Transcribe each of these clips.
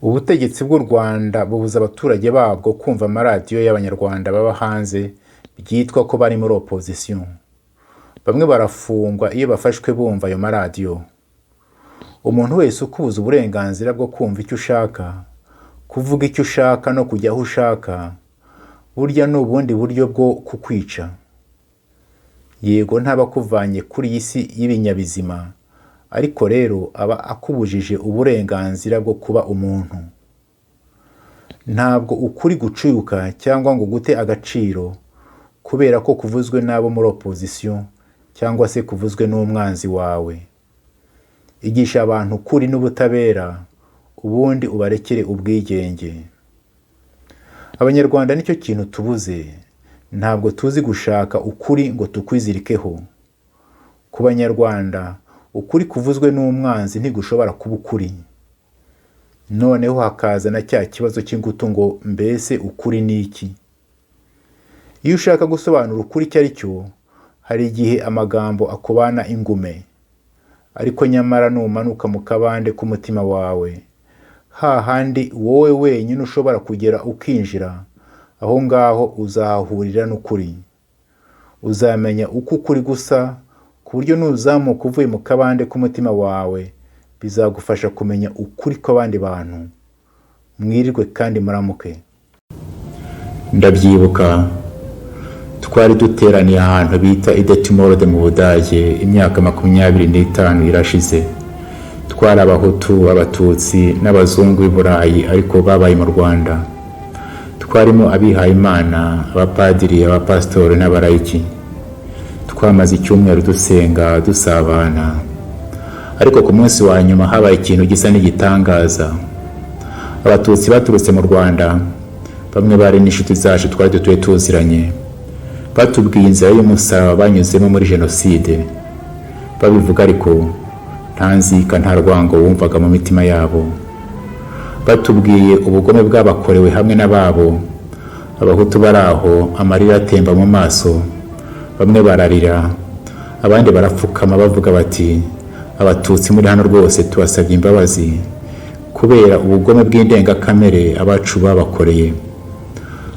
Ubutegetsi bw'u Rwanda bubuza abaturage babwo kumva amaradiyo y'Abanyarwanda baba hanze byitwa ko bari muri opposition. Bamwe barafungwa iyo bafashwe bumva ayo maradiyo. Umuntu wese ukubuza uburenganzira bwo kumva icyo ushaka, kuvuga icyo ushaka no kujya aho ushaka, burya ni ubundi buryo bwo kukwica. Yego ntaba akuvanye kuri iyi si y'ibinyabizima, ariko rero aba akubujije uburenganzira bwo kuba umuntu. Ntabwo ukuri gucuyuka cyangwa ngo gute agaciro kubera ko kuvuzwe n'abo muri opposition cyangwa se kuvuzwe n'umwanzi wawe. Igisha abantu ukuri n'ubutabera, ubundi ubarekere ubwigenge. Abanyarwanda nicyo kintu tubuze, ntabwo tuzi gushaka ukuri ngo tukwizirikeho. Ku Banyarwanda, ukuri kuvuzwe n'umwanzi ntigushobora kuba ukuri. Noneho hakaza na cya kibazo cy'ingutu ngo mbese ukuri ni iki? Iyo ushaka gusobanura ukuri icyo ari cyo, hari igihe amagambo akubana ingume. Ariko nyamara numanuka mu kabande k'umutima wawe, hahandi wowe wenyine ushobora kugera ukinjira, aho ngaho uzahahurira n'ukuri. Uzamenya uko ukuri gusa, ku buryo nuzamuka uvuye mu kabande k'umutima wawe, bizagufasha kumenya ukuri kw'abandi bantu. Mwirirwe kandi muramuke. Ndabyibuka twari duteraniye ahantu bita Idetimorde mu Budage imyaka 25 irashize. Twari Abahutu, Abatutsi n'Abazungu b'i Burayi ariko babaye mu Rwanda. Twarimo abihaye Imana, abapadiri, abapasitori n'abarayiki. Twamaze icyumweru dusenga, dusabana. Ariko ku munsi wa nyuma habaye ikintu gisa n'igitangaza. Abatutsi baturutse mu Rwanda, bamwe bari n'inshuti zacu twari dutuye tuziranye, batubwiye inzira y'umusaraba banyuzemo muri jenoside. Babivuga ariko nta nzika nta rwango wumvaga mu mitima yabo. Batubwiye ubugome bw'abakorewe hamwe n'ababo. Abahutu baraho amarira atemba mu maso, bamwe bararira, abandi barapfukama bavuga bati Abatutsi muri hano rwose tubasabye imbabazi kubera ubugome bw'indengakamere abacu babakoreye.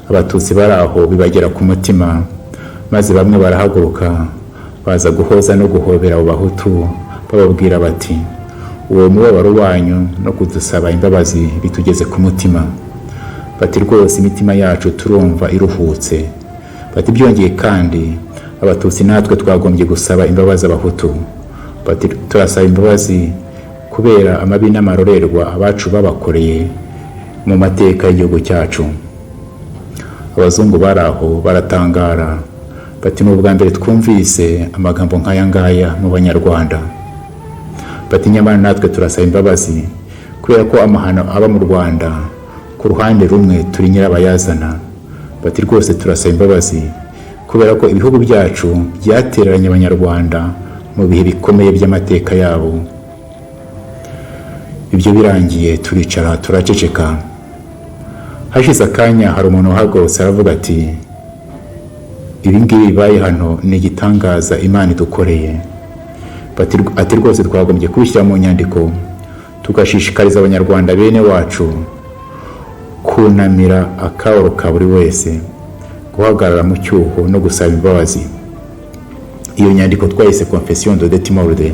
Abatutsi baraho bibagera ku mutima, maze bamwe barahaguruka baza guhoza no guhobera abo Bahutu bababwira bati uwo mubabaro wanyu no kudusaba imbabazi bitugeze ku mutima. Bati rwose imitima yacu turumva iruhutse. Bati byongeye kandi Abatutsi natwe twagombye gusaba imbabazi Abahutu. Bati turasaba imbabazi kubera amabi n'amarorerwa abacu babakoreye mu mateka y'igihugu cyacu. Abazungu baraho baratangara, bati ni ubwa mbere twumvise amagambo nk'aya ngaya mu Banyarwanda. Bati nyamara natwe turasaba imbabazi kubera ko amahano aba mu Rwanda ku ruhande rumwe turi nyirabayazana. Bati rwose turasaba imbabazi kubera ko ibihugu byacu byatereranye Abanyarwanda mu bihe bikomeye by'amateka yabo. Ibyo birangiye turicara turaceceka. Hashize akanya hari umuntu uhagurutse aravuga ati ibi ngibi bibaye hano ni igitangaza Imana idukoreye. Ati rwose twagombye kubishyira mu nyandiko tugashishikariza Abanyarwanda bene wacu kunamira akababaro ka buri wese, guhagarara mu cyuho no gusaba imbabazi. Iyo nyandiko twayise Confession de Detimorde.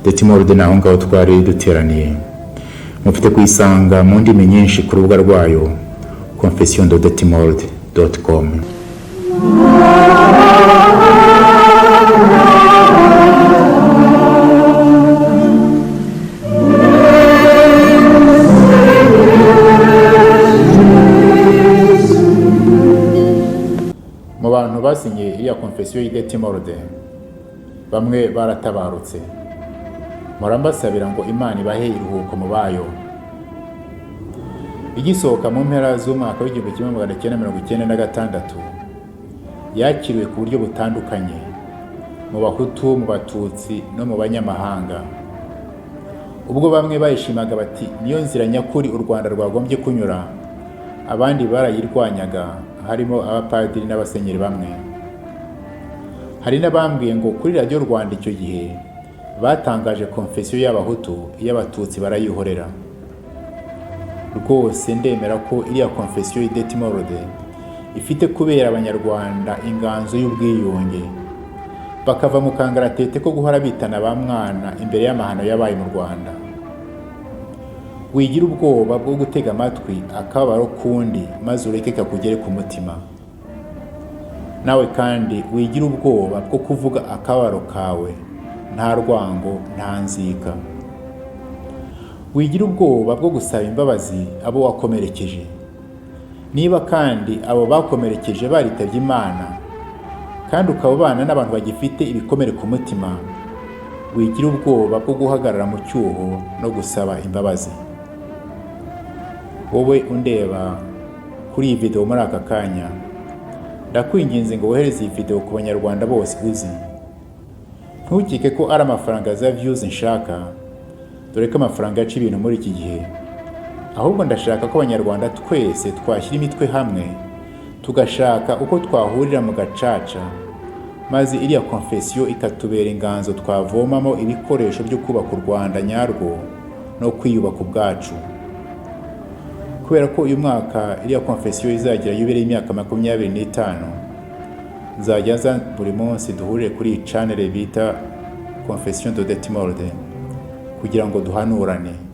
Detimorde naho ngaho twari duteraniye. Mufite kuyisanga mu ndimi nyinshi ku rubuga rwayo confessiondedetimorde.com. Mu bantu basinye iriya Confession y'Idetimorde, bamwe baratabarutse. Murambasabira ngo Imana ibahe iruhuko mu bayo. Igisohoka mu mpera z'umwaka w'1996 yakiriwe ku buryo butandukanye mu Bahutu, mu Batutsi no mu banyamahanga. Ubwo bamwe bayishimaga bati niyo nzira nyakuri u Rwanda rwagombye kunyura, abandi barayirwanyaga, harimo abapadiri n'abasenyeri bamwe. Hari n'abambwiye ngo kuri Radio Rwanda icyo gihe batangaje Confession y'Abahutu, iy'Abatutsi barayihorera. rwose ndemera ko iriya confession y'Idétimorode ifite kubera abanyarwanda inganzo y'ubwiyunge, bakava mu kangaratete ko guhora bitana ba mwana imbere y'amahano yabaye mu Rwanda. Wigira ubwoba bwo gutega amatwi akababaro kundi maze ureke kakugere ku mutima. Nawe kandi wigira ubwoba bwo kuvuga akababaro kawe nta rwango nta nzika. Wigira ubwoba bwo gusaba imbabazi abo wakomerekeje. Niba kandi abo bakomerekeje baritabye Imana kandi ukaba ubana n'abantu bagifite ibikomere ku mutima, wigira ubwoba bwo guhagarara mu cyuho no gusaba imbabazi. Wowe undeba kuri iyi video muri aka kanya, ndakwinginze ngo wohereze iyi video ku banyarwanda bose uzi. Ntukike ko ari amafaranga za views nshaka, dore ko amafaranga yaca ibintu muri iki gihe. Ahubwo ndashaka ko abanyarwanda twese twashyira imitwe hamwe, tugashaka uko twahurira mu gacaca, maze iriya confession ikatubera inganzo twavomamo ibikoresho byo kubaka u Rwanda nyarwo no kwiyubaka ubwacu. Kubera ko uyu mwaka iriya confession izagira yubile y'imyaka 25, nzajya nza buri munsi duhurire kuri iyi channel bita Confession d'Idétimorode kugira ngo duhanurane.